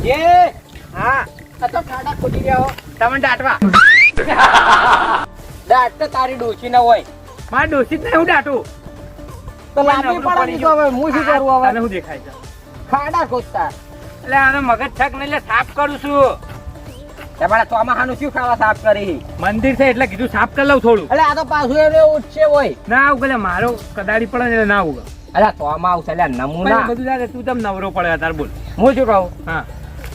એ હા આ તો ખાડા ખોટી રહ્યા તમને દાટવા દાટ તો તારી ડોસી ના હોય મારે ડોસી જ નહીં હું દાટું તો લાંબી પડી તો હવે હું શું કરું હવે તને શું દેખાય છે ખાડા ખોદતા એટલે આનો મગજ છક નહીં એટલે સાફ કરું છું તમારા ચોમાહાનું શું ખાવા સાફ કરી મંદિર છે એટલે કીધું સાફ કરી લઉં થોડું એટલે આ તો પાછું એને ઉઠશે હોય ના ઉગલે મારો કદાડી પડે ને એટલે ના ઉગે અરે ચોમા આવશે એટલે નમૂના બધું જાણે તું તમ નવરો પડે તાર બોલ હું શું કહું હા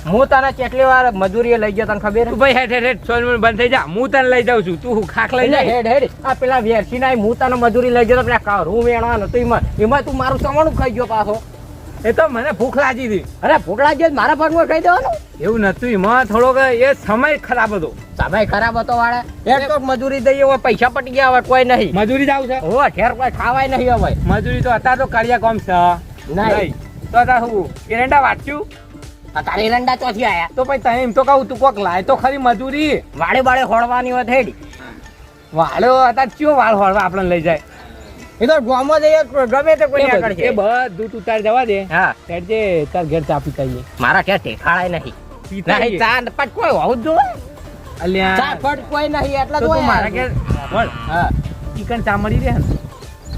હું તને કેટલી વાર મજૂરીએ લઈ ગયો તને ખબર તું ભાઈ હેઠ હેઠ સોનમન બંધ થઈ જા હું તને લઈ જાઉં છું તું ખાખ લઈ જા હેડ હેડ આ પેલા વેરસી ના હું તને મજૂરી લઈ ગયો પેલા ઘરું વેણવાનું તો એમાં તું મારું ચવાણું ખાઈ ગયો પાછો એ તો મને ભૂખ લાગી હતી અરે ભૂખ લાગી મારા ભાગમાં ખાઈ દેવાનું એવું નતું એમાં થોડોક એ સમય ખરાબ હતો સમય ખરાબ હતો વાળા એક તો મજૂરી દઈએ હવે પૈસા પટી ગયા હવે કોઈ નહીં મજૂરી જાવ છે હો ઘેર કોઈ ખાવાય નહીં હવે મજૂરી તો અત્યારે તો કાળિયા કોમ છે નહીં તો અત્યારે હું એરંડા વાંચ્યું તારી રંડા ચોથી આયા તો પછી તને એમ તો કહું તું કોક લાય તો ખરી મજૂરી વાળે બાળે હોળવાની હોય હેડી વાળો અત્યારે કયો વાળ હોળવા આપણને લઈ જાય એ તો ગામમાં જઈએ ગમે તે કોઈ આગળ છે એ બધું તું તાર જવા દે હા જે તાર ઘેર ચા પીતા આવીએ મારા ઘેર ઠેકાણાય નહીં નહીં ચા પટ કોઈ હોવું જ જોઈએ ચા અલ્યા પટ કોઈ નહીં એટલા તો જ તું હોય મારા ઘેર બોલ હા ચિકન ચા મળી રહે ને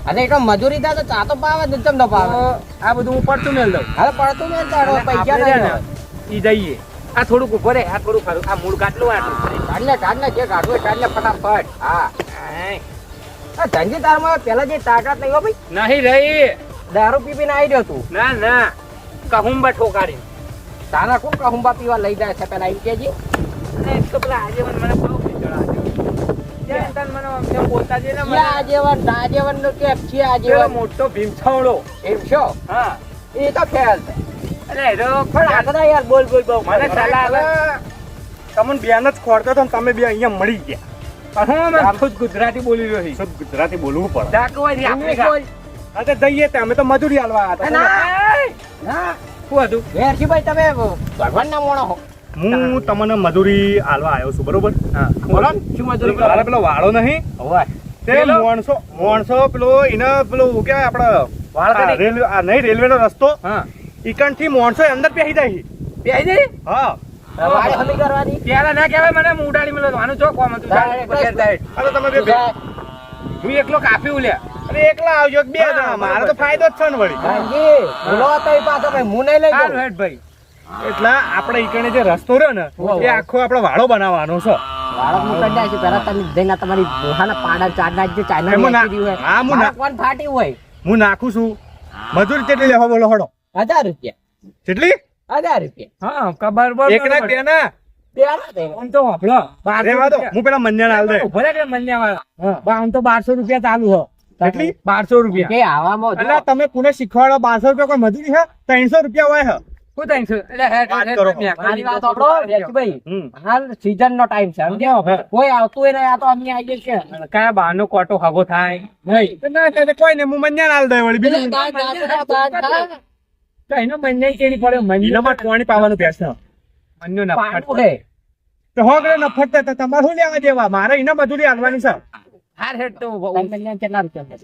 અરે એટલે મજૂરી થાય તો ચા તો પાવે જ ચમ ન પાવે તો આ બધું હું પડતું મેળ દઉં હવે પડતું મેં તારો પૈસા નહીં હોય. ઈ જઈએ આ થોડુંક ઉભો રે આ થોડું ખરું આ મૂળ કાટલું આટલું કાઢ જે કાઢવું હોય કાઢ લે ફટાફટ હા આ ધનજી તારમાં પેલા જે તાકાત નહીં હો ભાઈ નહીં રહી દારૂ પીને આવી રહ્યો તું ના ના કહુંબા ઠોકાડી તારા કોણ કહુંબા પીવા લઈ જાય છે પેલા એમ કેજી અને એક તો પેલા આજે મને બહુ ખીચડા ત્યાં તન મને અમને બોલતા જે ને મને આજીવન નો કેપ છે પેલો આજીવન મોટો ભીમછાવડો એમ છો હા એ તો ખ્યાલ છે અરે એરો પણ આગળ યાર બોલ બોલ બહુ મને સલાહ આલે તમને બેન જ ખોરતો તો તમે બે અહીંયા મળી ગયા હું અમે ખુદ ગુજરાતી બોલી રહ્યો છું શુદ્ધ ગુજરાતી બોલવું પડે ડાકવાથી આફ્રિકા અરે જઈએ તે અમે તો મજૂરી હાલવા હતા ના શું હતું વેરજીભાઈ તમે ભગવાનના મોણો હો હું તમને મજૂરી હાલવા આવ્યો છું બરોબર હા બોલો શું મજૂરી કરો મારે પેલો વાળો નહીં હોય તે મોણસો પેલો એને પેલો કેવાય આપડે વાળ કરી? રેલવે આ નહીં રેલવે નો રસ્તો હા ઈકણ થી મોણસો અંદર બેસી જાય છે. બેહી જઈ હા વાળી હમી કરવાની પેલા ના કહેવાય મને હું ઉડાડી મેલો આનું ચોક કોમ હતું આ તો તમે બે હું એકલો કાપી ઉલ્યા અરે એકલા આવજો કે બે જણા મારે તો ફાયદો જ છે ને વળી ધનજી બોલો તો એ પાછો ભાઈ હું નહીં લઈ સારું જાઉં હેડ ભાઈ એટલે આપણે ઈકણે જે રસ્તો રહ્યો ને એ આખો આપણે વાળો બનાવવાનો છે બાળક મુકન જાય છે પેલા તમે જઈને તમારી દોહાના પાડા ચારના જે ચાઇના એમાં ના- હોય હા, હું ના- કોણ ફાટી હોય હું નાખું છું મજૂરી કેટલી લેવા બોલો હડો 1000 રૂપિયા કેટલી 1000 રૂપિયા હા ખબર એક ના બે ના પેલા દે આમ તો વાપરો રેવા દો હું પેલા મંજાને હાલ દે ભલે કે મન્યા વાળા આમ તો 1200 રૂપિયા ચાલુ હો કેટલી 1200 રૂપિયા કે આવામાં એટલે તમે કોને શીખવાડો 1200 રૂપિયા કોઈ મજૂરી છે 300 રૂપિયા હોય છે શું થાય છે એટલે હેડ વાત હેડ કરો. મારી વાત સાંભળો વેચભાઈ હમ. હાલ સીઝન નો ટાઈમ છે સમજ્યા કોઈ આવતું હોય ને આ તો અમે આવી છે કયા બહારનો કોટો હગો થાય નહીં તો ના થાય તો કોઈ ને હું મંજાને હાલ દે વળી બીજું તો એનો મન્યા કેડી પડ્યો એનામાં મન્યો પાણી પાવાનું ભેંસ છે. મન્યો ના પાડું હે તો હો ગયો નફટ તો તમારે શું લેવા દેવા મારે એના મજૂરી હાલવાની છે હાર હેડ તો કેટલા રૂપિયા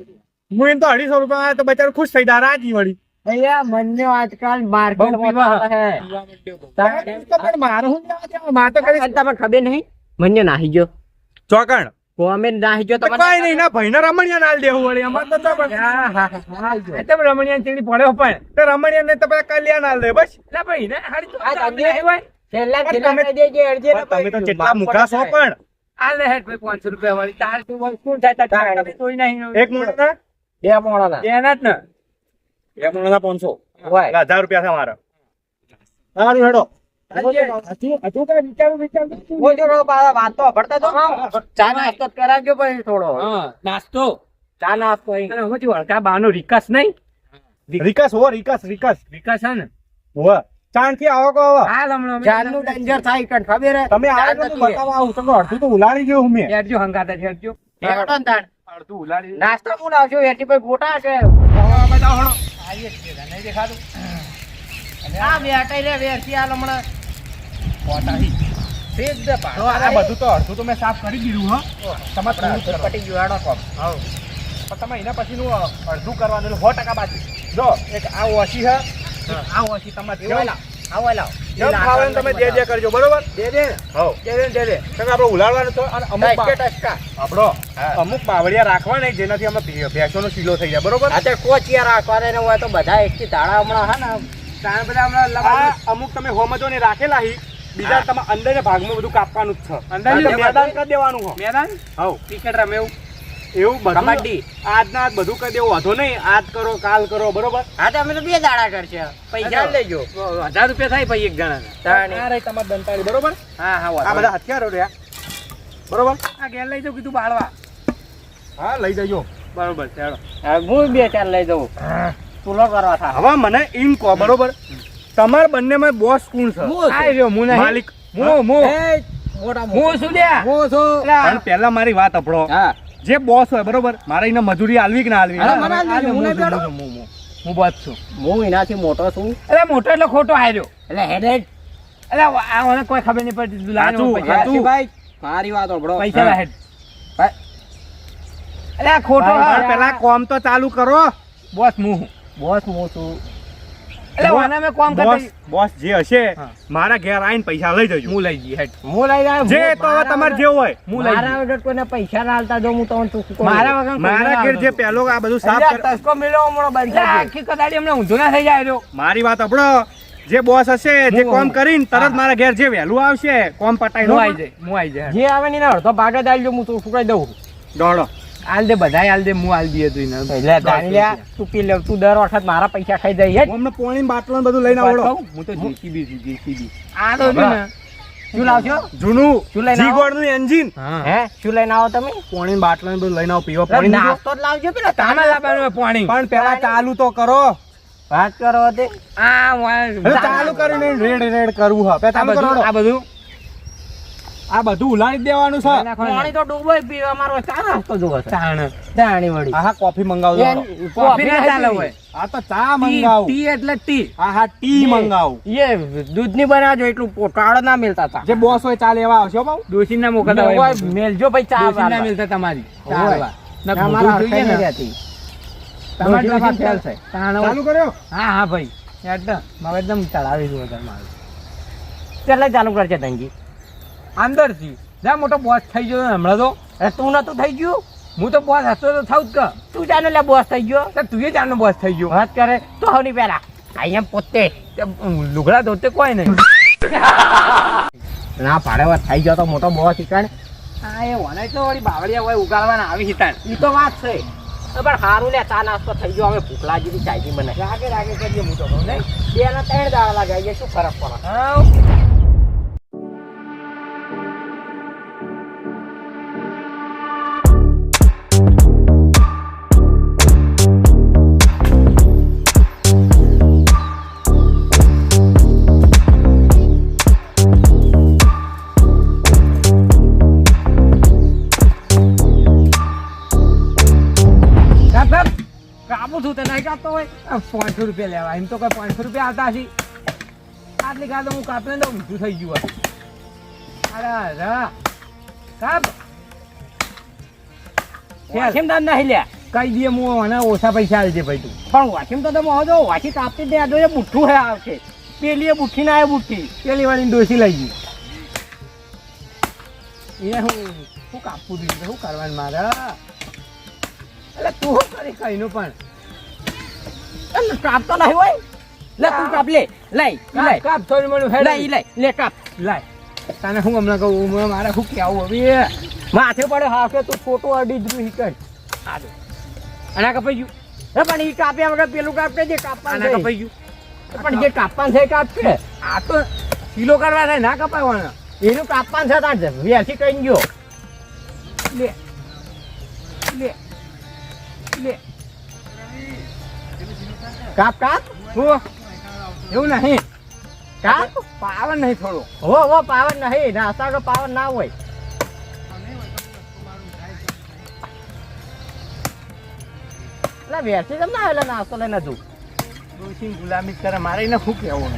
હું એમ તો 250 રૂપિયા તો બચારો ખુશ થઈ જાય રાજી વળી ભૈયા મન્યો આજકાલ માર્કેટ બહુ માં પીવા. હે પણ મારે શું લેવા દેવા મારે તો કરી તમને ખબર નહીં મન્યો નાહી ગયો ચોકણ કોમે નાહી ગયો તો કોઈ નહીં ના ભાઈને રમણીયા હાલ દેવું વળી અમારે તો ચોકણ તેમ રમણીયા ચીડી પડ્યો પણ તો રમણીયા ને તો પેલા કલ્યાણ હાલ દે બસ એટલે ભાઈ ને હારી તો આ તમને તમને હોય છેલ્લા પણ છેલ્લા તમે- કહી દેજે અડજે ને તમે તો પછી જેટલા મુકા છો પણ આ લે હેડ ભાઈ 500 રૂપિયા વાળી તાર તું બોલ શું થાય તાર કોઈ નહીં એક મોણા બે મોણાના એના જ ને એક મોણા 500 હોય 1000 રૂપિયા છે મારા સારું હેડો હજુ કઈ વિચારું કોઈ જો વાત તો ભરતા તો ચા નાસ્તો કરાવજો પછી થોડો હા નાસ્તો ચા નાસ્તો અને હું થી વળકા બાનો વિકાસ નહીં વિકાસ હો વિકાસ વિકાસ છે ને હો ચાણ થી આવો કો હવે હાલ હમણાં જાનનું ડેન્જર થાય કણ ખબર હે તમે આવો તો હું બતાવવા આવું તમે અડધું તો ઉલાડી ગયો હું મેં હેડજો હંગાતા હેડજો હેડો ને તાણ. અડધું ઉલાડી નાસ્તો હું લાવજો એટી ભાઈ ગોટા છે બતાવો હળો આઈએ છે નહીં દેખાતું આ વેટાઈ લે વેરસી હાલ હમણાં પોટાહી સીધે પાડો આ બધું તો અડધું તો મેં સાફ કરી દીધું હો તમારે પટી ગયું હેડો કોમ પણ તમે એના પછીનું અડધું કરવાનું એટલે 100% બાકી જો એક આ ઓછી છે એક આ ઓછી તમારે આવો લાવ જેમ ફાવે એમ તમે જે કરજો બરોબર દે દે હવ દે દે કારણ કે આપણે ઉલાળવાનું તો અને ટચકા આપણો હા. અમુક બાવળિયા રાખવા નહીં જેનાથી અમે ભેંસોનો શીલો થઈ જાય બરોબર આ તે કોચિયા રાખવાના હોય તો બધા એકથી ધાડા હમણાં હા ને તાણ બધા હમણાં આ લગાડ અમુક તમે હોમજો ને રાખેલા હી બીજા તમે અંદર ભાગમાં બધું કાપવાનું જ છે અંદર કારણ કે જ મેદાન કરી દેવાનું હો મેદાન હવ ક્રિકેટ રમે એવું એવું બધું કબડ્ડી. આજના આજ બધું કરી દેવું વાંધો નહીં આજ કરો કાલ કરો બરોબર હા તો અમે તો 2 દાડા કરશે પૈસા લેજો 1000 રૂપિયા થાય ભાઈ એક જણાના તાણી. આ રહી તમારી દંતાળી બરોબર હા હા આ બધા હથિયારો રહ્યા બરોબર આ ઘેર લઈ જાઉં કીધું બાળવા હા લઈ જજો બરોબર ચાલો હું 2-4 લઈ દઉં તુલો કરવા થા હવે મને એમ કહો બરોબર તમાર બંનેમાં બોસ કોણ છે આ રહ્યો હું નહીં માલિક મોટા હું શું લ્યા હું છું પણ પહેલા મારી વાત સાંભળો હા જે બોસ હોય બરોબર મારે એને મજૂરી આલવી કે ના આલવી અરે મને આલવી, હું નહીં બેઠો. હું બસ છું હું એનાથી મોટો છું એટલે મોટો એટલે ખોટો હાર્યો એટલે હેડેડ એટલે આ મને કોઈ ખબર નહીં પડતી તું લાઈન સાચું, પૈસા સાચું. ભાઈ મારી વાત સાંભળો પૈસા હા. લાહેડ એટલે આ ખોટો પણ હાર્યો. પેલા કોમ તો ચાલુ કરો બોસ હું બોસ હું છું એટલે ઓને મેં કામ બોસ કરતા બોસ જે હશે હા. મારા ઘેર આવીને પૈસા લઈ જજો હું લઈ જઈ હેડ હું લઈ જાય જે તો હવે તમારે જેવું હોય હું લઈ મારા વગર કોઈને પૈસા ના આલતા જો હું તમને ચૂકવું મારા વગર મારા ઘેર જે પહેલો આ બધું સાફ કર તસકો મેળવો હમણાં બંધ કરી દે. આખી કદાડી અમને ઊંધો ના થઈ જાય રહ્યો મારી વાત આપણો જે બોસ હશે જે હું- કોમ કરીને તરત હા. મારા ઘેર જે વહેલું આવશે કોમ પટાઈ હું આવી જાય હું આવી જાય જે આવે ને એના અડધો ભાગ જ આલજો હું તું ફૂકાઈ દઉં દોડો આલ દે બધાય આલ દે હું આલ દઈએ તું એને એટલે તાણી લ્યા તું પી લે તું દર વખત મારા પૈસા ખાઈ જાય હેડ. અમને પોણી બાટલો બધું લઈને આવડો હું તો જેસીબી છું જેસીબી આ તો છે ને શું લાવશો જૂનું શું લઈને આવો? જીગોળનું એન્જિન હા હે શું લઈને આવો તમે પોણી બાટલો બધું લઈને આવો પીવા એટલે પાણી દીધો. નાસ્તો જ લાવજો પેલા તામે લાવવાનું પાણી પણ પેલા ચાલુ તો કરો વાત કરો તે આ હવે ચાલુ કરીને રેડ રેડ કરવું હા પેલા ચાલુ કરો આ બધું આ બધું ઉલાડી જ દેવાનું છે પાણી તો ડૂબોય પીવા મારો ચા નાસ્તો જોવો છે તાણ તાણી વળી આ હા કોફી મંગાવો એન- કોફી ના નહીં ચાલે પીવી. હોય આ તો ચા મંગાવો ટી એટલે ટી આ હા ટી મંગાવો એ દૂધની બનાવજો એટલું પોટાળ ના મિલતા તા જે બોસ હોય ચા લેવા આવશો બાઉ ડોસી ના મોકલતા હોય, હોય મેલજો ભાઈ ચા ડોસી ના વાળવા. મિલતા તમારી હોય. ચાલવા ના ના, મારા મોઢું જોઈએ હાથે ને નહીં રહેતી. તમારી ડોસીના ડોસી ફેલ ચાલશે છે. તાણ ચાલુ કર્યો હા હા ભાઈ એકદમ મગજ એકદમ ચડાવી દઉં વધારે મારું કેટલે ચાલુ કરશે તંગી અંદરથી જા મોટો બોસ થઈ ગયો ને હમણાં તો અરે તું નતું થઈ ગયું હું તો બોસ હતો તો થાવ જ કે તું જાને લે બોસ થઈ ગયો તો તું એ જાણનો બોસ થઈ ગયો વાત કરે તો હવની પેલા અહીંયા પોતે તે લુગડા ધોતે કોઈ નહીં ના પાડે વાત થઈ ગયો તો મોટો બોસ શીખાણ હા એ વનાય તો વળી બાવળિયા હોય ઉગાડવાના આવી હિતાણ ઈ તો વાત છે તો પણ સારું લે ચા નાસ્તો થઈ ગયો હવે ભૂખ લાગી હતી ચાયથી મને રાગે રાગે કરીએ હું તો કહું નહીં 2 ના 3 દાડા લાગે અહીંયા શું ફરક પડે હા કાપ કાપ કાપું છું તે નહીં કાપતો હોય 500 રૂપિયા લેવા એમ તો કઈ 500 રૂપિયા આવતા હશે આટલી કાપ તો હું કાપીને તો ઊંધું થઈ ગયું હોય. અરે રા કાપ વાસીમ દાદ નહીં લે કઈ દે હું અને ઓછા પૈસા આલજે ભાઈ તું પણ વાસીમ તો તમે હોજો વાસી કાપતી જ નહીં આ બુઠ્ઠું હે આવશે પેલી એ બુઠ્ઠી ના એ બુઠ્ઠી પેલી વાળી ડોસી લઈ ગઈ એ હું કાપવું દીધું શું કરવાનું મારે એટલે તું શું કરી કઈનું પણ એટલે કાપતો નહીં હોય લે તું કાપ લે લઈ ઈ લઈ કાપ થોડી મળ્યું હેડ લઈ ઈ લઈ લે કાપ લાય તને હું હમણાં કહું મારે શું કહેવું હવે માથે પડે હા કે તું છોટો અડી જ ઈ કર આજો અને આ કપાઈ ગયું હે પણ ઈ કાપ્યા વગર પેલું કાપે જે કાપવાનું આના છે. કપાઈ ગયું પણ જે કાપવાનું છે એ કાપશે આ તો કિલો કરવા થાય ના કપાવવાના એનું કાપવાનું છે તાર વેરથી કઈ ગયો લે લે લે કાપ કાપ હું એવું નહીં કાપ પાવર નહીં થોડો હો પાવર નહીં નાસ્તા વગર પાવર ના હોય એટલે વેરથી કેમ ના આવે એટલે નાસ્તો લઈને તું ડોસી ગુલામી કરે મારે એને શું કહેવું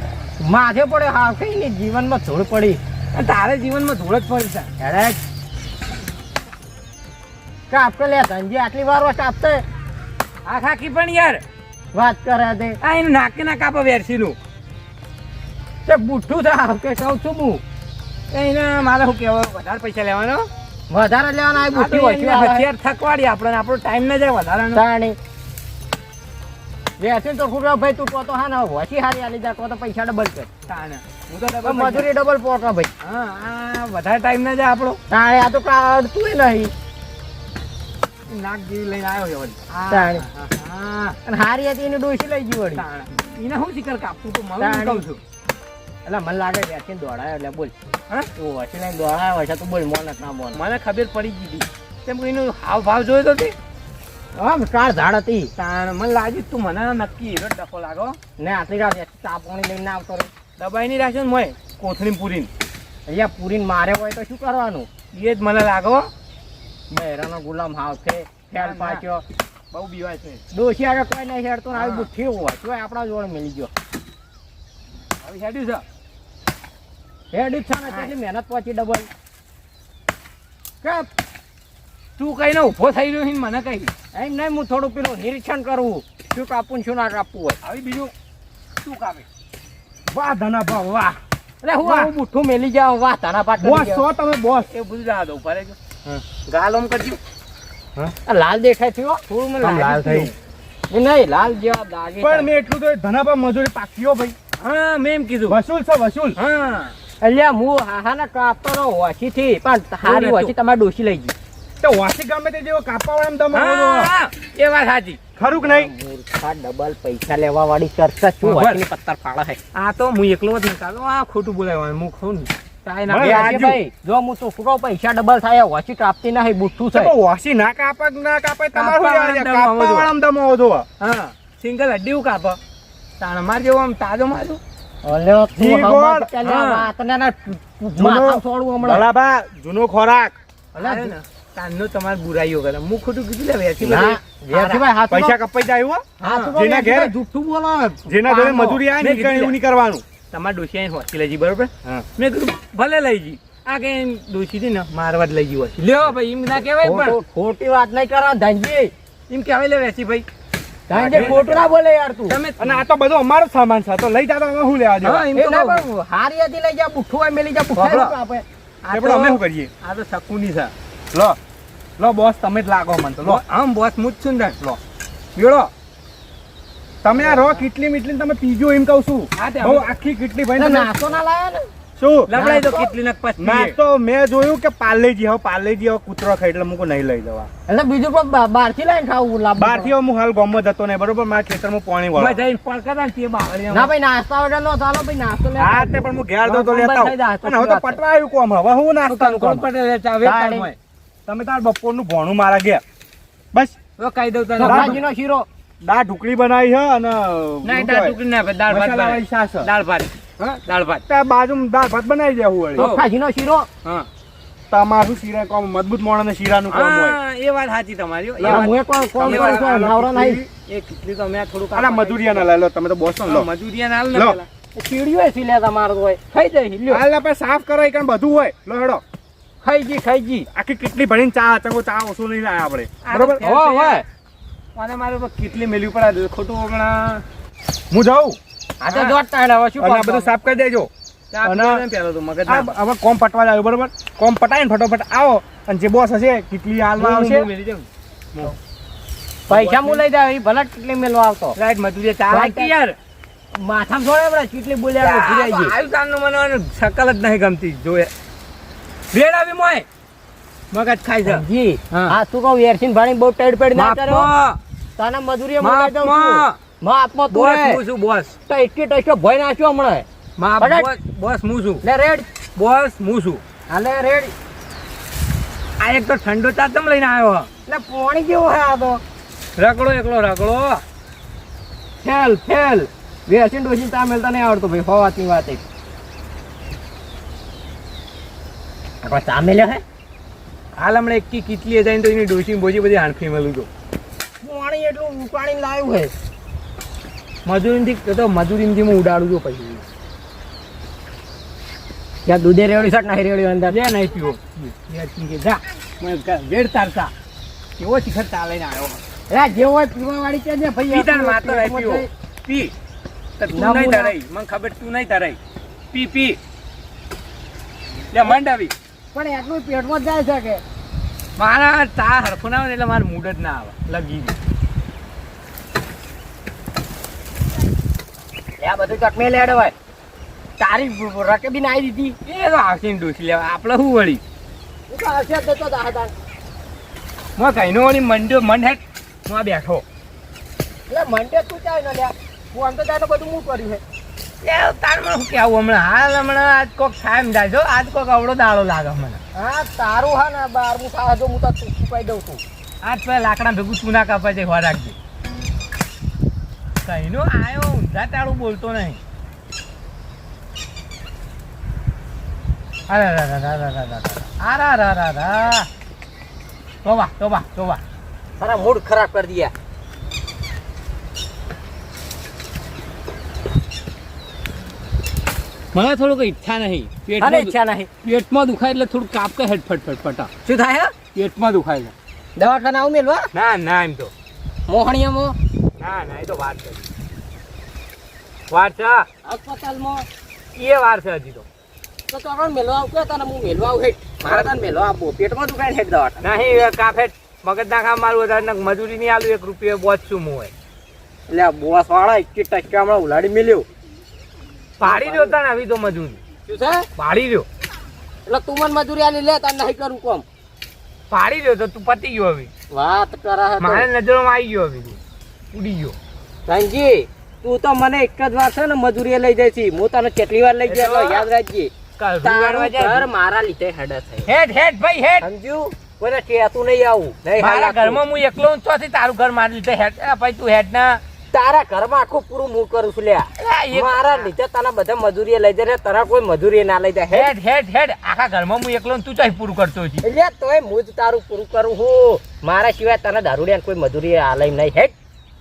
માથે પડે હા કઈ નહીં જીવનમાં ધૂળ પડી અને તારે જીવનમાં ધૂળ જ પડી છે અરે કાપતો લે સંજય આટલી વાર કાપતે આ ખાકી પણ યાર વાત કરે તે આ એને નાકે ના કાપો વેરસીનું તે બુઠ્ઠું થા કે કહું છું હું એને મારે શું કહેવાય વધારે પૈસા લેવાનો વધારે લેવાના આ આ તો બુઠ્ઠી હોય એને હથિયાર થકવાડી આપણને આપણો ટાઈમ ના જાય વધારાનો તાણી વેચીને તો ખુરવા ભાઈ તું તો હા ને હોશી હારી આલી જા તો પૈસા ડબલ કર તાણે હું તો તો ડબલ મજૂરી ડબલ પોટો ભાઈ હા આ વધારે ટાઈમ ના જાય આપણો તાણે આ તો કાઢતું નહીં નાક જેવી લઈને આવ્યો છે વળી. તાણે. હા અને હારી હતી એને ડોસી લઈ ગઈ વળી તાણે. એને શું શિકાર કાપવું તો મારું તાણે. કહું છું એટલે મને લાગે વેચીને દોડાયો એટલે બોલ હા તું હોશી લઈને દોડાયો હશે તું બોલ મોન ના મોન મને ખબર પડી ગઈ તેમ એનું હાવ ભાવ જોયો તો તે આમ કાળ ઝાડ હતી તાણ મને લાગ્યું તું મને નક્કી હીરો જ ડખો લાગો ને આટલી રાત ચા પાણી લઈને આવતો રહ્યો દબાઈ નહીં રાખ્યો ને મોય કોથળી પૂરીને અહીંયા પૂરીને મારે હોય તો શું કરવાનું એ જ મને લાગો બહેરાનો ગુલામ હાવ છે ખ્યાલ પાછો બહુ બીવાય છે ડોસી આગળ કોઈ નહીં હેડતો ને આવી હા. બુઠ્ઠી હોય તો આપણા જોડે મિલી ગયો હવે હેડ્યું છે હેડ છે ને કેટલી મહેનત પહોંચી ડબલ કે તું કઈને ઊભો થઈ રહ્યો છે ને મને કહી એમ નહીં હું થોડું પેલું નિરીક્ષણ કરવું શું કાપવું ને શું ના કાપવું હોય હવે બીજું શું કાપે વાહ ધનાભા વાહ એટલે હું વાહ. આવું બુઠ્ઠું મેલી જાઉં વાહ તારા પાટ બોસ છો તમે બોસ એ બધું જવા દો ઉભા રહેજો ગાલ ઓમ કરજો લાલ દેખાય થયો થોડું મને આમ લાલ લાગ્યું થયું. એ નહીં લાલ જેવા દાગી પણ મેં એટલું તો ધનાભા મજૂરી પાક્યો ભાઈ હા મેં એમ કીધું વસૂલ છે વસૂલ હા અલ્યા હું હાહાના કાપતો રહો હોશી થી પણ હારી નતું. હોશી તમારે ડોસી લઈ ગઈ તો વાસી ગમે તે જેવો કાપા વાળા તમે બોલો. હા એ વાત સાચી ખરું કે નહીં મૂર્ખા ડબલ પૈસા લેવા વાળી ચર્ચા શું બરાબર. હોશીની પત્તર ફાળા છે આ તો હું એકલો જ નહીં ચાલો આ ખોટું બોલાય હું ખઉં ને કાંઈ ના બરાબર. બે આજુ. ભાઈ જો હું તો ફૂટો પૈસા ડબલ થાય હોશી કાપતી નહીં બુઠ્ઠું તો છે વાસી ના કાપે કે ના કાપે તમારું કાપા જાણે છે. વાળામાં કાપા વાળામાં તમે આવો છો. હા સિંગલ હડ્ડી કાપ તાણ માર જેવો આમ તાજો મારજો અલ્યા તું જી હમણાં ગોળ. પેલા હા. વાતને ના માથા છોડવું હમણાં ભલાભા જૂનો ખોરાક અરે ને તાનનો તમારે બુરાઈઓ કરે હું ખોટું કીધું લે વેચી ના, વેરજીભાઈ હાથમાં- પૈસા કપાઈ જાય હો. હાથમાં જેના ઘેર- વેરજીભાઈ જુઠ્ઠું બોલો. જેના ઘરે પાનો. મજૂરી આવે ને મેં ઈ કઈ કીધું એવું નહીં કરવાનું તમારે ડોસી આઈને હોસ્ટેલ લઈ જી બરોબર હા. મેં કીધું ભલે લઈ જી આ કઈ ડોસી થી ને મારવા જ લઈ જી હોય લ્યો ભાઈ એમ ના કહેવાય પણ ખોટું- ખોટી વાત નહીં કરો ધનજી એમ કહેવાય લે વેચી ભાઈ ધનજી ખોટું ના બોલે યાર તું તમે અને આ તો બધો અમારો જ સામાન છે તો લઈ જાતો અમે શું લેવા હા, દેવા એમ એ તો ના કહું. પણ હારી હતી લઈ જા બુઠ્ઠું હોય મેલી જા બુઠ્ઠા વાપરો. શું કાપે? આ એ પણ અમે શું કરીએ આ તો શકુની છે લો લો બોસ તમે જ લાગો મને તો લો આમ બોસ હું જ છું ને લો વેળો તમે આ રો કેટલી મીટલી તમે પીજો એમ કહું છું હા, તે બહુ અમે- આખી કેટલી તો ભાઈ તમે નાસ્તો ના લાયા ને શું લવડાઈ દો નાસ્તો? કેટલી નક પછી નાસ્તો મેં જોયું કે પાર્લેજી હવે પાર્લેજી હવે કૂતરો ખાય એટલે મુકો નહીં લઈ જવા એટલે બીજું કોઈ બહાર થી લઈને ખાવું લાવવું બહારથી હવે હું હાલ ગામમાં જતો નહીં બરોબર મારા ખેતરમાં પાણી વાળો જઈને પડકા ને તે બાવળીયા ના ભાઈ નાસ્તા વગર નો ચાલો ભાઈ નાસ્તો લે હા તે પણ હું ઘેર દઉં તો બંધ લેતા થઈ જાય, આવું. અને હવે તો વાત છે. પટવા આવ્યું કોમ હવે હું નાસ્તાનું કોણ કોમ પટેલ ચાવે તાળી. હોય તમે તાર બપોરનું ભોણું મારા ઘેર બસ તો કહી દઉં તને સફરાજી નો શીરો દાળ ઢુકળી બનાવી છે અને ના દાળ ટુકડી ના દાળ ભાત મસાલાવાળી બનાય. છાશ છે. દાળ ભાત હા? દાળ ભાત ત્યાં બાજુમાં દાળ ભાત બનાવી દેવું વળી. હો. સફરાજી નો શીરો હા તમારું શીરા કોમ મજબૂત માણસને શીરાનું કોમ હોય હા, એ વાત સાચી તમારી હો. એ ના, વાત- હું એક વાર કોમ એ કરું વાત- છું નવરો નહીં એ કેટલી તો મેં થોડુંક આના મજૂરિયાના લઈ લો તમે તો બોસ લો મજૂરિયા ના હાલ ને લો. પેલા. ચીડિયું એ સિલે તમારો હોય ખાઈ જાય લ્યો હાલ આપણે સાફ કરો એ બધું હોય લો હેડો ખાઈ જી આખી કેટલી ભરીને ચા ચંગો ચા ઓછું નહીં લાયા આપણે આ બરોબર તો હો હોય અને મારે તો કેટલી મેલ્યું પડે ખોટું હમણાં હું જાઉં આ તો જોડતા હેડે, હવે શું અને આ કામ બધું સાફ કરી દેજો ચા અને- પીવો ને પેલો તો મગજ આ ના. હવે કોમ પટવા જાય બરોબર કોમ પટાય ને ફટોફટ આવો અને જે બોસ હશે કેટલી હાલમાં હું આવશે મેલી જાઉં. પૈસા હું લઈ જાય ભલે કેટલી મેલવા આવતો રાઈટ મજૂરિયા ચા રાઈટ. લાગતી યાર માથામાં છોડે બરા કેટલી બોલ્યા ભૂલાઈ ગઈ આયુ તારનું મને આને શકલ જ નહીં ગમતી જોએ રેડ આવી મોય મગજ ખાઈ છે જી હા. આ શું કહું એરસીન ભાણી બહુ ટેડ પેડ ના કર્યો માપમાં તને મજૂરી મોકલાઈ દઉં છું માપમાં માપમાં તું બોસ રે. હું છું બોસ તો એટલી ટચો ભય નાખ્યો હમણાં માપ અરે. બોસ હું છું લે રેડ બોસ હું છું હાલે રેડ આ એક તો ઠંડો ચા તમ લઈને આવ્યો એટલે પાણી કેવો હે આ તો રગડો એકલો રગડો ફેલ ફેલ વેસીન ડોસીન તા મેલતા નહીં આવડતો ભાઈ હોવાતી વાત એક આપણે ચા મેલ્યો હે હાલ હમણાં એકી કીટલી જઈને તો એની ડોસી બોજી બધી હાંફી મેલું તો પાણી એટલું પાણી લાવ્યું હે મજૂરીથી તો મજૂરીથી હું ઉડાડું છું પછી ત્યાં દૂધે રેવડી શર્ટ નહીં રેવડી અંદર લે નહીં પીવો લે પી કે જા વેડ તારતા કેવો શિખર ચા લઈને આવ્યો એટલે જે હોય પીવા વાળી છે ને ભાઈ પીતાને માતો રહી પીવો પી તો તું ના, નહીં હું ના. તરાઈ મને ખબર તું નહીં તરાઈ પી લે મંડાવી પણ એટલું પેટમાં જ જાય છે કે મારા ચા હરખું ના આવે ને એટલે મારું મૂડ જ ના આવે લગી આ બધું ચકમે લેડ હોય તારી રકેબી ના આવી દીધી એ તો આવશે ને ડોસી લેવા આપણે શું વળી હું તો આવશે જ દેતો દાદા હું કહીનો વળી મંડ્યો મન હેઠ હું આ બેઠો એટલે મંડે તું ચાય ન લ્યા હું આમ તો તારે બધું હું કર્યું છે એ તાર મને શું કહેવું હમણાં આજ કોક થાય એમ જાય છો આજ કોક અવડો દાડો લાગે મને હા તારું હા ને 12મું સાવા જો હું તો છુપાઈ દઉં છું આજ પેલા લાકડા ભેગું ચૂના કાપાય છે વાર રાખજે કહીનો આયો ઊંધા તાળું બોલતો નહીં અરે તોબા તારા મૂડ ખરાબ કરી દિયા મને થોડુંક ઈચ્છા નહીં અને ઈચ્છા નહીં પેટમાં દુખાય એટલે થોડું કાપ કે હેડ ફટફટ શું થાય પેટમાં દુખાય છે દવાખાના આવું મેલવા ના એમ તો મોહણીયામાં ના એ તો વાર છે હસ્પતાલમાં એ વાર છે હજી તો તો મેલવા આવું કે તને હું મેલવા આવું હેઠ મારે તને મેલવા આપવું પેટમાં દુખાય હેઠ દવાખાના નહીં કાફેટ મગજ નાખા મારું વધારે મજૂરી નહીં આલું 1 રૂપિયો બોજ છું હું એટલે બોસ વાળા 21 હમણાં ઉલાડી મેલ્યો પાડી દો તને આવી તો મજૂરી શું છે પાડી દો એટલે તું મને મજૂરી આલી લે તને નહીં કરું કોમ પાડી દો તો તું પતી ગયો હવે વાત કરા હે મારે નજરોમાં આવી ગયો હવે ઉડી ગયો ધનજી તું તો મને એક જ વાર છે ને મજૂરી લઈ જાય છે હું તને કેટલી વાર લઈ ગયો યાદ રાખજે તારું ઘર મારા લીધે હેડે છે હેડ ભાઈ હેડ સમજ્યું કોઈને કહેતું નહીં આવું નહીં મારા ઘરમાં હું એકલો હું ચોથી તારું ઘર મારી લીધે હેડ ભાઈ તું હેડ ના તારા ઘરમાં આખું પૂરું હું કરું છું લ્યા એક- મારા લીધે તને બધા મજૂરી લઈ જાય તારા કોઈ મજૂરી ના લઈ જાય હેડ આખા ઘરમાં હું એકલો ને તું ચાઈ પૂરું કરતો છે એટલે તોય હું જ તારું પૂરું કરું હું મારા સિવાય તને દારૂડિયા કોઈ મજૂરી આલે નહીં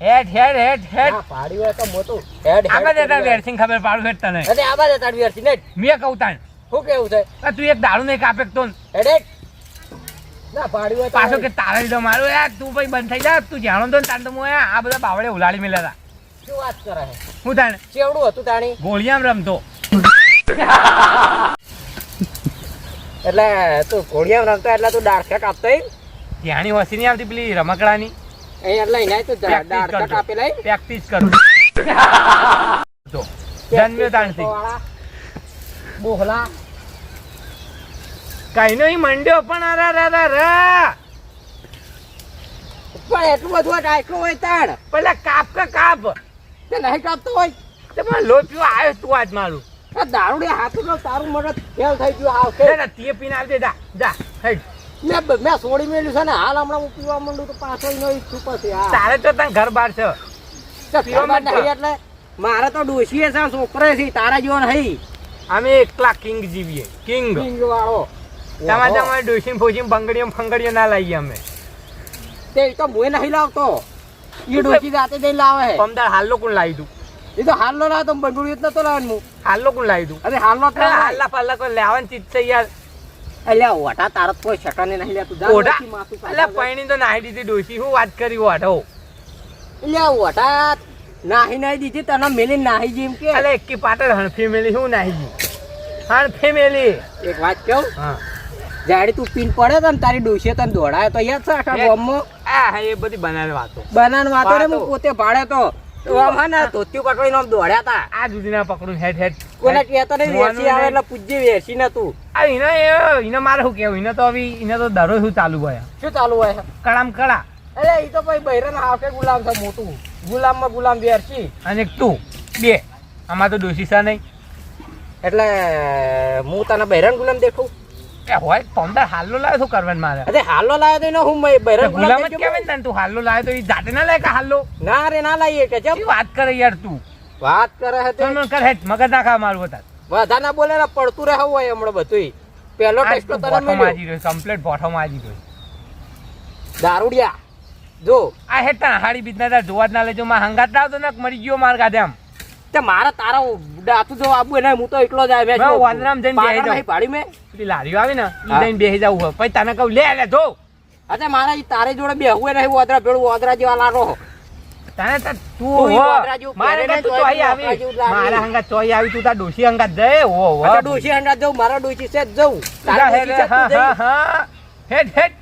હેડ હેડ હા, પાડ્યું હોય તો મોટું હેડ આમાં દેતા વેરસિંગ ખબર પાડું હેડ તને અરે આવા દે તારી વેરથી ને મેં કહું તાણ શું કેવું છે આ તું એક દાડું નહીં કાપે તો હેડ ના પાડ્યું હોય તો પાછો કે તારા લીધો મારું યાર તું ભાઈ બંધ થઈ જા તું જાણો તો ને તાણ તો હું આ બધા બાવળે ઉલાડી મેલ્યા હતા શું વાત કરે છે હું તાણ ચેવડું હતું તાણી ગોળિયામ રમતો એટલે તું ઘોડિયામાં રમતો એટલે તું ડાળખા કાપતો ઈ? ત્યાંની વસી નહીં આવતી પેલી રમકડાની અહીં એટલે એના તું ડાળખા કાપેલા ઈ? પ્રેક્ટિસ કરું તો જન્મ્યો તાણથી વાળા, બોહલા કઈ નહીં મંડ્યો પણ અરા પણ એટલું બધું ડાળખું હોય તાણ પેલા કાપ કે કાપ તે નહીં કાપતો હોય તે મને લોચ્યો આવ્યો તું આજ મારું આ દારૂડે હાથું તો તારું મગજ ફેલ થઈ ગયું હાવ કે ના તે પીને આવજે જા હેડ મેં છોડી મેલ્યું છે ને હાલ હમણાં હું પીવા માંડું તો પાછો ઈ નહીં છું પછી હા તારે તો તને ઘર બાર છે તો પીવા ખબર માંડતો. નહીં એટલે મારે તો ડોશીએ છે છોકરે છે તારા જેવો નહીં અમે એકલા કિંગ જીવીએ કિંગ કિંગ વાળો તમારે ડોસીને ફોજીને ફંગડીઓ ના લાવીએ અમે તે તો મુએ નહીં લાવતો એ ડોશી જાતે જઈને લાવે છે પમદાર હાલ્લો કોણ લાવી દઉં એ તો હાલનો લાવતો બંડુડી જ નતો લાવવાનું હું હાલ્લો કોણ લાવી દઉં અરે હાલનો જ લાવે. હાલ્લા પાલ્લા કોઈ લેવાની ચીજ છે યાર અલ્યા ઓટા તારા તો કોઈ શકને નહીં લેતું જા ઓઢા ડોશી માથું એટલે કાઢવા પૈણી તો નાહી દીધી ડોસી શું વાત કરી ઓઢો અલ્યા ઓટા નાહી નહીં દીધી તને મેલી નાહી જેમ કે એટલે એકી પાટણ હણફી મેલી શું નાહી ગઈ હણફી મેલી એક વાત કહું હા જાડી તું પીન પડે તો ને તારી ડોશીએ તને દોડાયો તો યાદ છે આખા ગામમાં આ એ બધી બનાવી વાતો બનાન વાતો રે હું વાતો. પોતે ભાડે તો આમ હા ને ધોતિયું પકડીને આમ દોડ્યા તા આ સુધી ના પકડું હેડ કોને કહેતો નહીં વેચી આવે એટલે પૂજ્ય વેચી નતું આ એને મારે શું કેવું એને તો હવે એને તો દરરોજ શું ચાલુ હોય શું ચાલુ હોય છે? કળામ કળા અરે એ તો ભાઈ બૈરન હાફે ગુલામ છે મોટું ગુલામમાં ગુલામ વેરસી અને એક તું બે આમાં તો ડોસી છે નહીં એટલે હું તને બૈરન ગુલામ દેખું એ હોય પમદાર હાલ્લો લાવે શું કરવાનું મારે અરે હાલો લાવ્યો તો એને હું બૈરન ગુલામ ગુલામ જ કહેવાય ને તને તું હાલ્લો લાવે તો એ જાતે ના લાગે કે હાલ્લો ના રે ના લાવીએ કે શું વાત કરે યાર તું વાત કરે છે તે ચાલ કર હેડ મગજ નાખા મારું હતા વધા ના બોલે ને પડતું રહે હોય હમણાં બધું પેલો ટેસ્ટ તો તને મળ્યો કમ્પ્લીટ બોઠો માજી ગયો દારૂડિયા જો આ હેડ તને હાડી બીજના તાર જોવા જ ના લેજો માં હંગાત ના આવતો ને મરી ગયો માર ગાધે આમ તે મારા તારા દાતું જો આબુ એને હું તો એકલો જ આવ્યો ના, વાંદરામ જઈને બેહી જાઉં. પાડી મેં પેલી લારીઓ આવી ને ઈ હા. જઈને બેસી જવું હોય પછી તને કહું લે જો અચ્છા મારા ઈ તારે જોડે બેહવું નહીં ઓદરા ભેળું ઓદરા જેવા લાગો તારે તાર તું તું ઈ હો. વાદરા જેવું મારે પહેરે ને તું તોય ચોઈ તું આવી. વાદરા જેવું લાગે. મારા હંગાત ચોઈ આવી તું તાર ડોશી હંગાત જઈ હો હો. આ તો ડોશી અંડા જવું મારા ડોશી છે જ જવું તારા હેડ, ડોશી છે હા, તું હા, જઈ. હા. હેડ, હેડ.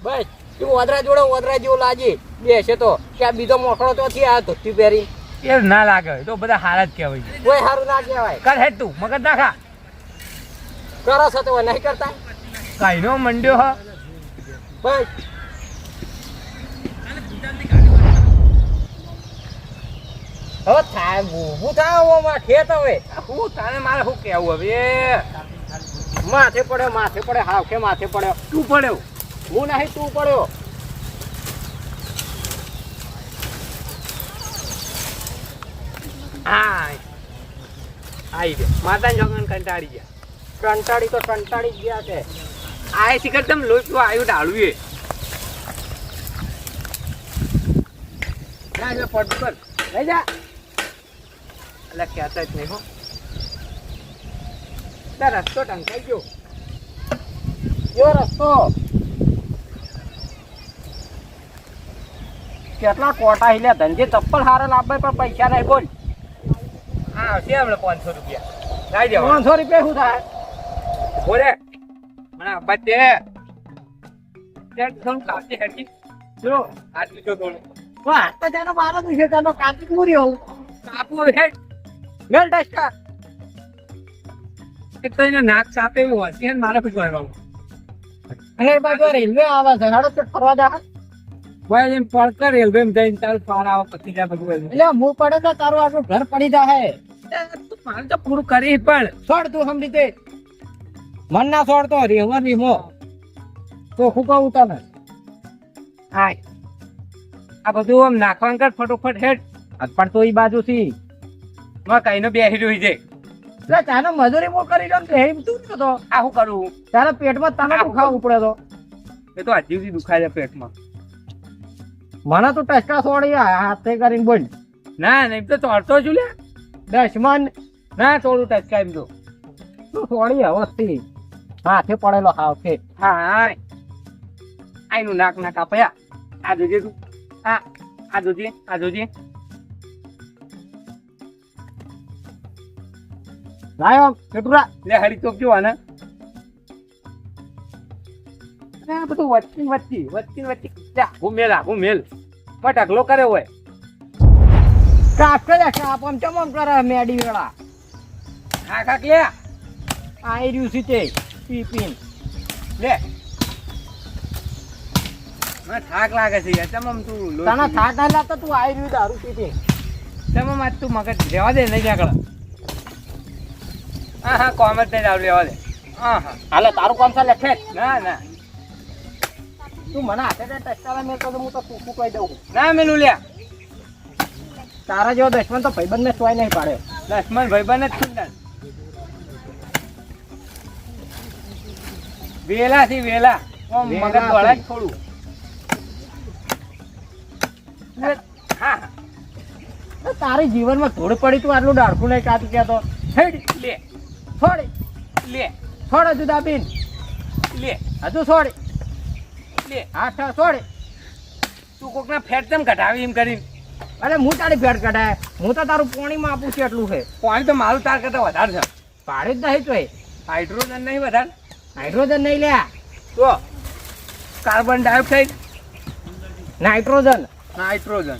બસ તું ઓદરા જોડે ઓદરા જેવું લાગે બેસે તો કે આ બીજો મોકળો તો થી આ ધોતી પહેરી એ ના લાગે એ તો બધા હારા જ કહેવાય. કોઈ સારું ના કહેવાય કર હેડ તું મગજ નાખા કરો છો તો નહીં કરતા કઈ નો મંડ્યો હ બસ હવે થાય ઊભું થાય ઓમાં ખેત હવે હું તારે મારે શું કેવું હવે માથે પડ્યો હાવ કે માથે પડ્યો તું પડ્યો હું નહીં તું પડ્યો હા આઈ ગયા માતા જગન કંટાળી ગયા કંટાળી જ ગયા છે આ શિખર તમ લોચું આવ્યું ડાળું એ ના જો પડ પર લઈ જા એટલે કહેતા જ નહીં હો તાર રસ્તો ટંકાઈ ગયો યો રસ્તો કેટલા કોટા હિલ્યા ધંધે ચપ્પલ હારા લાવે પણ પૈસા નહીં બોલ હા આવશે આપણે 500 રૂપિયા લાઈ દેવા 500 રૂપિયા શું થાય બોલે મને અબ્બા તે થોડું કાપી હેઠી જો આટલું જો થોડું વાહ તો તેનો બારો દુશે તેનો કાર્તિક મૂર્યો કાપવું હેઠ મેલ ડસ્ટા એક તો એને નાક ચાપે એવું હશે ને મારે પૂછવાનું અને એ બાજુ રેલવે આવે છે હાડો તો ફરવા જા ભાઈ એમ પડકર રેલવે માં જઈને ચાલ પાર આવો પછી જા બધું એટલે હું પડે તો તારું આટલું ઘર પડી જાય તું મારે તો પૂરું કરી પણ છોડ તું સમજી તે મન ના છોડતો રેવર રીમો તો હું કહું તને હાય આ બધું આમ નાખવાનું કર ફટોફટ હેડ પણ તો ઈ બાજુ થી માં કઈ નો બેસી રહ્યું છે એટલે તારે મજૂરી મો કરી દો ને એ તું તો આ શું કરું તારા પેટમાં તને દુખાવું પડે તો એ તો હજી સુધી દુખાય છે પેટમાં મને તું ટચકા છોડી હાથે કરીને બોલ ના નહીં તો તોડતો છું લે દશમન ના તોડું ટચકા એમ તો તું છોડી અવસ્થી હાથે પડેલો હાવ છે હા હાય આઈનું નાક ના કાપયા આ જોજે તું આ જોજે લાયો કેટલા લે હરી ચોક જો આને આ બધું વચ્ચી હું મેલ પણ ઢગલો કરે હોય કાપ કરે કાપ આમ ચમ કરે મેડી વેળા હા કાક લે આઈ રહ્યું છે તે પીપીન લે મને થાક લાગે છે યાર ચમ તું તને થાક ના લાગતો તું આઈ રહ્યું દારૂ પીપીન ચમ આજ તું મગજ રહેવા દે નહીં આગળ હા કોમ જ નહીં દારૂ લેવા દે હા હાલે તારું કામ છે લેખે ના તું મને હાથે ટચકા મેં તો હું તો કૂકું કહી દઉં ના મેલું લ્યા તારા જેવો દશમન તો ભાઈબંધ ને સોય નહીં પાડે લક્ષ્મણ ભાઈબંધ જ છું વેલા થી વેલા મગજ દોડા જ થોડું હા તારી જીવનમાં ધૂળ પડી તું આટલું ડાળખું નહીં કાતું કહેતો હેડ લે છોડી લે છોડ હજુ દાબીન લે હજુ છોડી લે હાથ છોડી તું કોકના ફેટ તેમ ઘટાવી એમ કરીને અરે હું તારી ભેટ કઢાય હું તો તારું પાણીમાં આપું છું એટલું છે પાણી તો મારું તાર કરતા વધારે છે પાડી જ નહીં તોય હાઇડ્રોજન નહીં વધારે હાઇડ્રોજન નહીં લ્યા તો કાર્બન ડાયોક્સાઇડ નાઇટ્રોજન નાઇટ્રોજન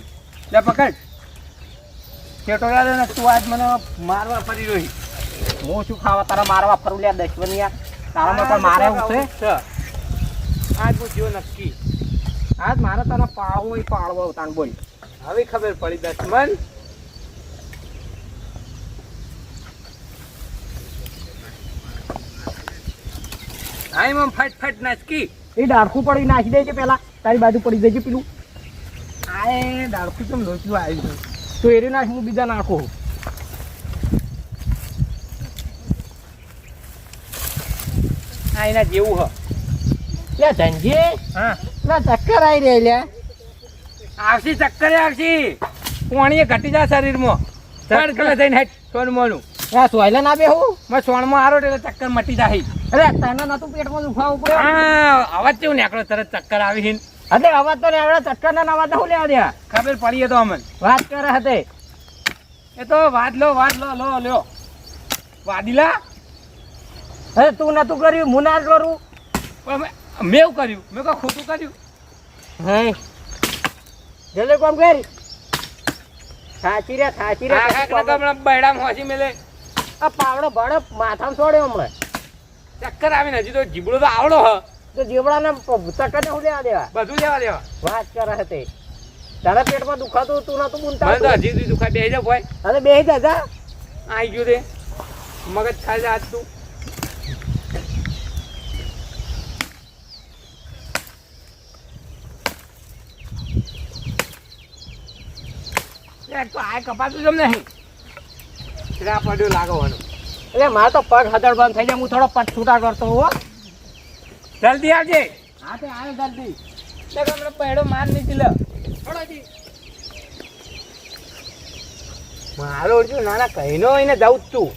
લે પકડ કેટોરા ને તું આજ મને મારવા ફરી રહી હું શું ખાવા તારા મારવા ફરું લ્યા દશવનિયા તારામાં પણ મારે એવું છે આજ પૂછ્યો નક્કી આજ મારે તને પાળવો પાળવો તાણ બોલ હવે ખબર પડી દશમન આમ ફટ નાચકી એ ડાળખું પડી નાખી દેજે પેલા તારી બાજુ પડી દેજે પેલું આય ડાળખું કેમ લોચું આવ્યું તો એરી નાખ હું બીજા નાખું આ એના જેવું હ લે ધનજી હા લે ચક્કર આવી રહ્યા લે આવશે ચક્કરે આવશે પાણીએ ઘટી જાય શરીરમાં ચડ કલે થઈને હેઠ સોનમોનું સોયલા ના બેહું મેં સોણમાં આરો એટલે ચક્કર મટી જાય અરે તને નતું પેટમાં દુખાવું પડે હા અવાજ કેવું નીકળો તરત ચક્કર આવી એટલે અવાજ તો ને ચટકાના અવાજ ના હું લેવા દે ખબર પડી તો અમને વાત કરે હતે એ તો વાદ લો લ્યો વાડીલા હે તું નતું કર્યું હું ના કરું પણ મેં એવું કર્યું મેં કોઈ ખોટું કર્યું હે જલ્દી કોમ કરી થાચી રે બૈડા હોસી મેલે આ પાવડો ભડે માથામાં છોડ્યો હમણાં ચક્કર આવીને હજી તો જીબડો તો આવડો હ તો જીવડાને ચક્કરને હું લેવા દેવા બધું લેવા દેવા વાત કરે હતે તારા પેટમાં દુખાતું તું નતું મને બુનતા તો હજી સુધી દુખા બેહી જા ભાઈ અરે બેહી જા જા આઈ ગયું તે મગજ ખાઈ જા આજ તું એક તો આ કપાતું જમ નહીં ત્યાં પડ્યું લાગવાનું એટલે મારે તો પગ હદળ બંધ થઈ જાય હું થોડો પગ છૂટા કરતો હો જલ્દી આવજે હા તે આવે જલ્દી હમણાં પહેડો માર નહીં લે મારો ઓળખ્યું નાના કહીનો એને જાઉં જ તું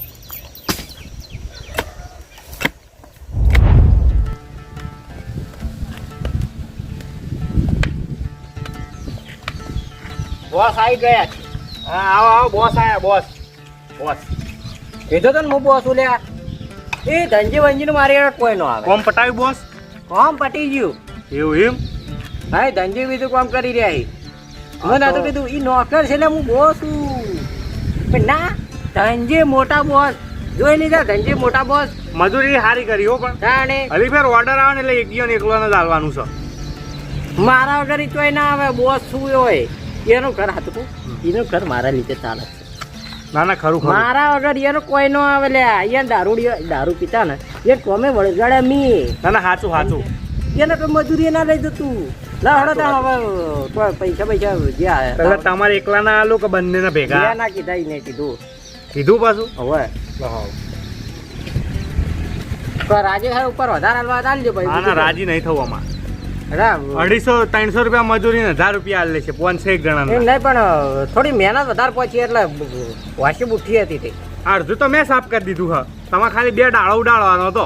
બોસ આવી ગયા છે હા આવો બોસ આયા બોસ કીધું તો ને હું બોસ લ્યા એ ધનજી વંજી નું મારી આગળ કોઈ નો આવે કોમ પટાવ્યું બોસ કોમ પટી ગયું એવું એમ ભાઈ ધનજી બીજું કામ કરી રહ્યા છે મને તો કીધું ઈ નોકર છે ને હું બોસ છું પણ ના ધનજી મોટા બોસ જોઈ લીધા ધનજી મોટા બોસ મજૂરી સારી કરી હો પણ તાણે હજી ફેર ઓર્ડર આવે ને એટલે એકલો ને ચાલવાનું છે મારા વગર ઈ તોય ના આવે બોસ શું હોય એનું ઘર હતું એનું ઘર મારા લીધે ચાલે છે ના ના ખરું ખરું મારા વગર એનો કોઈ નો આવે લ્યા અહીંયા દારૂ પીતા ને એ કોમે વળગાડે મી ના ના સાચું સાચું એને તો મજૂરી ના લઈ જતું લા હડો તા હવે પૈસા જ્યાં એટલે તમારે એકલા ના આલો કે બંને ના ભેગા ના કીધા ઈ નહીં કીધું કીધું પાછું હવે તો રાજે સાહેબ ઉપર વધારે હાલવા ચાલજો ના ના ભાઈ રાજી નહીં થવું આમાં રામ 250-300 રૂપિયા મજૂરી ને 1000 રૂપિયા આલે છે 5 એક જણા એમ નહીં પણ થોડી મહેનત વધારે પહોંચી એટલે વાસી બુઠી હતી તે અડધું તો મેં સાફ કરી દીધું હા તમારે ખાલી 2 ડાળો ઉડાડવાનો હતો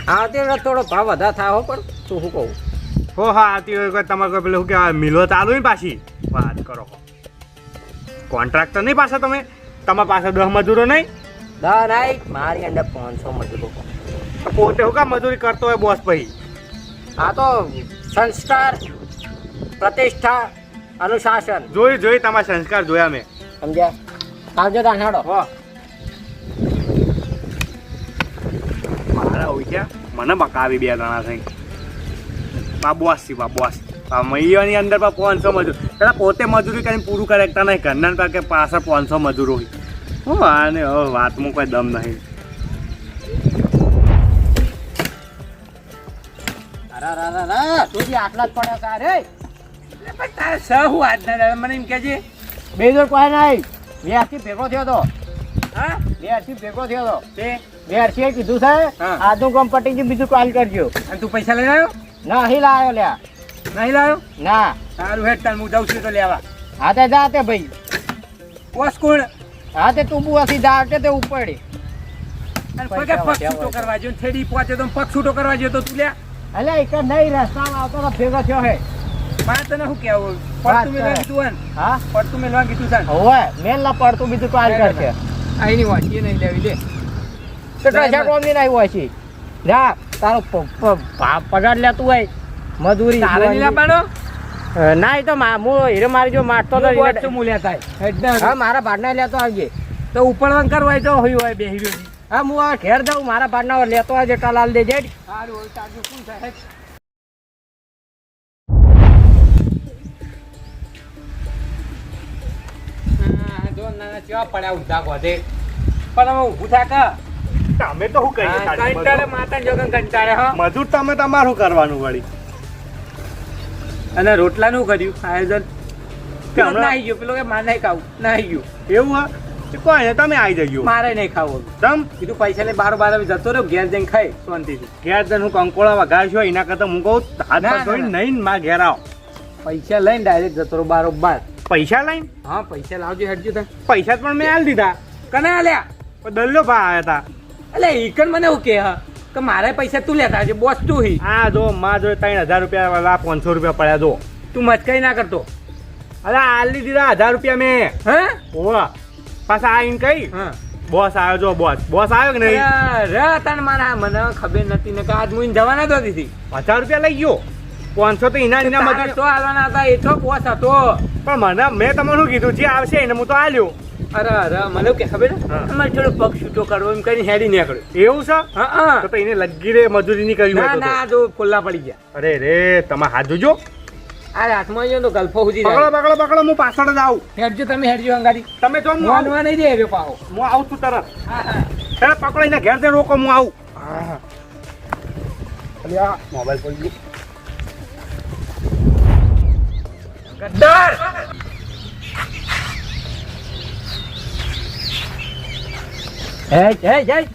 આવતી વખત થોડો ભાવ વધારે થાવ પણ તું શું કહું હો હા આવતી હોય કોઈ તમારે કોઈ પેલું શું કહેવાય મિલો ચાલુ ને પાછી વાત કરો કોન્ટ્રાક્ટર નહીં પાછા તમે તમારા પાસે 10 મજૂરો નહીં દા નહીં મારી અંદર 500 મજૂરો પોતે હું કામ મજૂરી કરતો હોય બોસ પછી આ તો સંસ્કાર પ્રતિષ્ઠા અનુશાસન જોઈ તમારા સંસ્કાર જોયા મેં સમજ્યા આવજો તાન હેડો હો મારા હોય ક્યાં મને બકાવી 2 જણા થઈ બા બોસ છે બા બોસ મહિયાની અંદર 500 મજૂર પેલા પોતે મજૂરી કરીને પૂરું કરે એકતા નહીં ઘરના પાસે પાછળ 500 મજૂરો હોય હું આને હવે વાતમાં કોઈ દમ નહીં તું આટલા જ પડે તારે તારે સહ હું આજના દાડે મને એમ કહેજે બીજું કોઈ નહીં વેરથી ભેગો થયો તો હા વેરથી ભેગો થયો તો તે વેરથી કીધું છે હા. આજનું કામ પટી ગયું બીજું કાલ કરજો અને તું પૈસા લઈને આવ્યો નહીં લાયો લ્યા નહીં લાવ્યો ના સારું હેડ તાર હું જાઉં છું તો લેવા હા તે જા તે ભાઈ બોસ કોણ હા તે તું બુઆથી જા કે તે ઉપડી અને પગે પગ છૂટો કરવા જો થેડી પહોંચે તો પગ છૂટો કરવા જો તો તું લ્યા એટલે એક જ નહીં રસ્તામાં આવતો તો ભેગો થયો હે મારે તને શું કહેવું પડતું મેળવા કીધું હે ને? હા પડતું મેળવા કીધું છે ને? હોવે મેલ ના પડતું બીજું કાલ કરશે આ એની વાંચી નહીં લેવી લે તો ટ્રેઝર કોમની નહીં હોય છે જા તારો પગાર લેતું હોય મજૂરી તારે નહીં લાવવાનો ના એ તો હું હીરો મારી જો મારતો તો બોસ તો મૂલ્યા થાય હેડ ના હા મારા ભાડના લેતો આવજે તો ઉપરવાન કરવા હોય તો હોય બેહી રહ્યો છે. હા હું આ ઘેર જાઉં મારા ભાડના લેતો આવજે ટલાલ દેજે સારું હોય તારું શું થાય હેડ. હા, જો નાના ચેવા પડ્યા ઊંધા ગોધે. પણ હવે ઊભું થા કે. તમે તો શું કહીએ હા, ખાલી કંટાળે મજૂર? માતા જોગન કંટાળે હો. મજૂર તમે તમારું કરવાનું વળી અને રોટલાનું કર્યું આયોજન કે હમણાં- નાહી ગયો પેલો કે મારે નહીં ખાવું નાહી ગયું એવું હા તો કોઈ નહીં, તમે આવી જજો મારે નહીં ખાવું તમ કીધું પૈસા લઈ બાર બાર જતો રહ્યો ઘેર જઈને ખાઈ શાંતિથી ઘેર જઈને હું કંકોળા વઘારશો એના કરતા હું કહું હાથ ના, પગ ધોઈને ના. નહીં મારા ઘેર આવો પૈસા લઈને ડાયરેક્ટ જતો રહ્યો બારોબાર પૈસા લઈને હા પૈસા લાવજો હેડજો તા પૈસા તો પણ મેં આલી દીધા કને આલ્યા પણ દલ્યો ભા આવ્યા હતા એટલે ઈકન મને એવું કે હા કે મારે પૈસા તું લેતા આવજે બોસ તું હી આ જો માં જો 3000 રૂપિયા વાળા 500 રૂપિયા પડ્યા જો તું મચકાઈ ના કરતો અરે આલી દીધા 1000 રૂપિયા મેં હે ઓવા પાછા આઈને કઈ હા બોસ આવ્યો જો બોસ આવ્યો કે નહીં રે તને મારા મને ખબર નથી ને કે આજ હું જવાના તો દીધી 1000 રૂપિયા લઈ ગયો 500 તો ઇના તારે મજૂરી તો હાલવાના હતા એ તો બોસ હતો પણ મને મેં તમને શું કીધું જે આવશે એને હું તો આલ્યો અરે મને કે ખબર હા. અમારે થોડો પગ છૂટો કરવો એમ કરીને હેડી નીકળ્યો એવું છે હા હા તો એને લગી રે મજૂરી નહીં કરી ના હોય તો ના જો ફોલ્લા પડી ગયા અરે રે તમે હાથ જોજો આ હાથમાં જો તો ગલ્ફો સુધી પકડો હું પાછળ જ આવું હેડજો તમે હેડજો અંગાડી તમે જો હું મોનવા નહીં દે હવે પાહો આવું છું તરત હા હા એને પકડો એને ઘેર જઈને રોકો હું આવું અલી આ મોબાઈલ પડી ગયો ગદ્દાર હે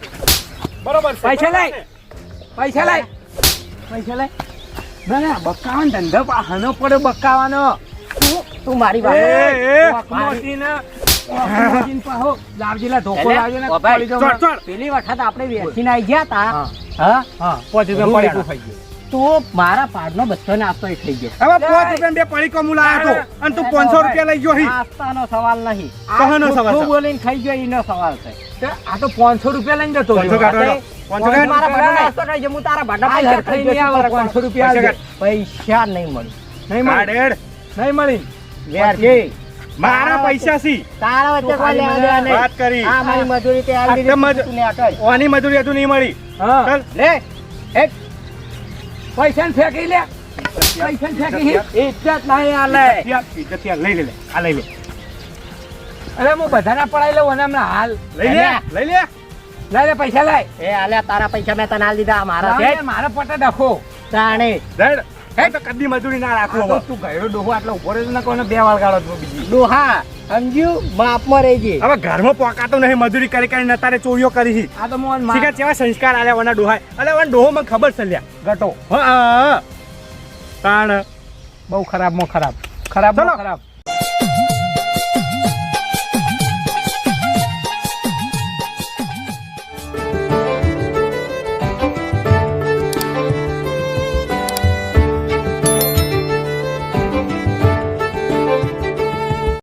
બરોબર છે પૈસા બરોબર લઈ. છે. પૈસા લાય પૈસા લાય ના ના બકાવાનો ધંધો પાહનો પડે બકાવાનો તું મારી એ, એ. વાકમોટીને પાહો લાવજેલા ધોકો એટલે, લાવજે ને ઓ ભાઈ, પડી જાવ ચોટ, ચોટ. પેલી વખત આપણે વેચીને આવી ગયા તા હા. હા હા 5 રૂપિયા પડીકું ખાઈ ગયો તું મારા પાડનો બધો નાસ્તો એ થઈ ગયો હવે 5 રૂપિયા બે પડીકો હું લાવ્યો હતો અને તું 500 રૂપિયા લઈ ગયો હી નાસ્તાનો સવાલ નહીં કહાનો સવાલ છે? તું બોલીને ખાઈ ગયો એનો સવાલ છે તે આ તો 500 રૂપિયા લઈને જતો 500 કાઢો. 500 મારા કાઢો. ભાડો નાસ્તો ખાઈ ગયો હું તારા ભાડા આ પૈસા લખાઈ ખાઈ નહીં ગયો આવે 500 રૂપિયા પૈસા આલજે. પૈસા નહીં મળે નહીં આ મળી ડેડ, નહીં મળી વેરજી મારા પૈસા સી તારા વચ્ચે કોઈ લેવા દેવા નહીં વાત કરી આ મારી મજૂરી તે આલી આ દીધી તો તું લે અટલ. ઓની મજૂરી હજુ નહીં મળી હા ચાલ લે એક પૈસા ને ફેંકી લે પૈસા ને ફેંકી ઇજ્જત નહીં આલે ત્યાં લઈ લે આ લઈ લે અરે હું બધાના પડાઈ લઉં અને હમણાં હાલ લઈ લે લઈ લે લઈ લે પૈસા લાય એ આલ્યા તારા પૈસા મેં તને આલી દીધા આ મારા છે મારા પટ્ટા ડખો તાણે ડેડ હે તો કદી મજૂરી ના આ તો રાખવો તું ગયડો ડોહો આટલો ઉભો રહ્યો છે ને કોઈને બે વાળ ગાળો છો બીજી ડોહા સમજ્યું બાપમાં રહી ગઈ હવે ઘરમાં પોકાતો નહીં મજૂરી કરી કરીને તારે ચોરીઓ કરી છે આ તો મોન શીખર કેવા સંસ્કાર આલ્યા વના ડોહાય અલે વન ડોહો મને ખબર છે લ્યા ગટો હા તાણ બહુ ખરાબ માં ખરાબ ખરાબ ચલો. ખરાબ